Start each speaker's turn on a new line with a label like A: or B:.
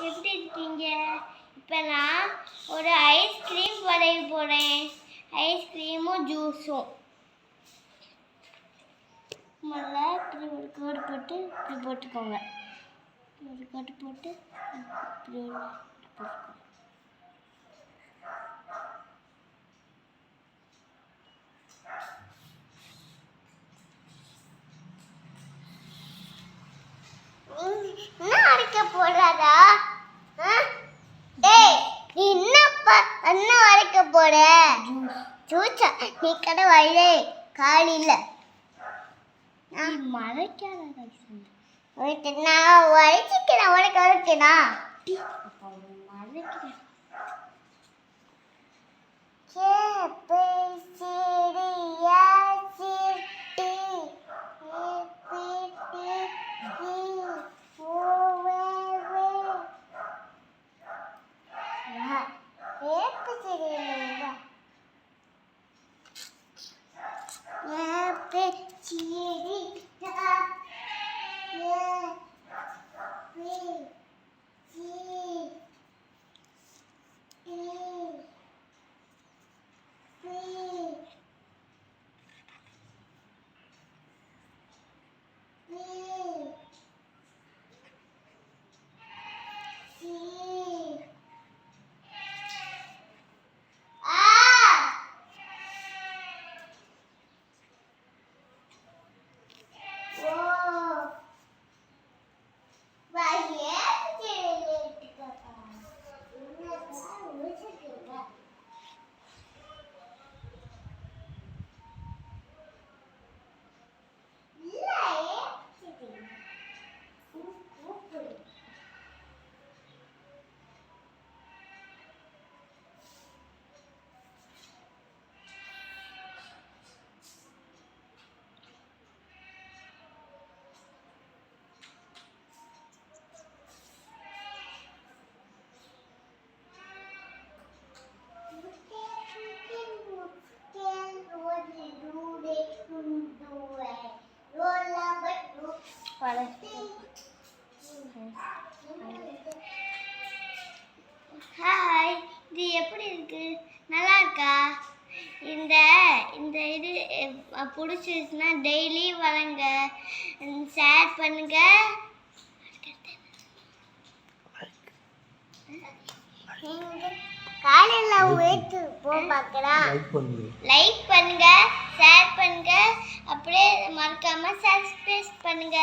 A: எப்படி இருக்கீங்க? இப்போ நான் ஒரு ஐஸ்கிரீம் வரைய போகிறேன். ஐஸ்கிரீமும் ஜூஸும். முதல்ல இப்படி ஒரு கோடு போட்டு இப்படி போட்டுக்கோங்க. ஒரு கோடு போட்டு இப்படி போட்டுக்கோங்க. என்ன அரைக்க போறாரா? டேய், நீ என்ன அரைக்க போற? ஜூஸா? நீ கடை வாயிலே காலி இல்ல. நான் மறைக்காத நான் வரைச்சிக்கிறேன். உனக்கு அரைக்கணா? மறைக்கிறேன். ஹாய், இது எப்படி இருக்கு? நல்லா இருக்கா? இந்த இந்த இது பிடிச்சிருச்சுன்னா டெய்லி வளங்க, ஷேர் பண்ணுங்க. காலையில வெயிட் பார்க்கலாம். லைக் பண்ணுங்க, ஷேர் பண்ணுங்க, அப்படியே மறக்காம சப்ஸ்கிரைப் பண்ணுங்க.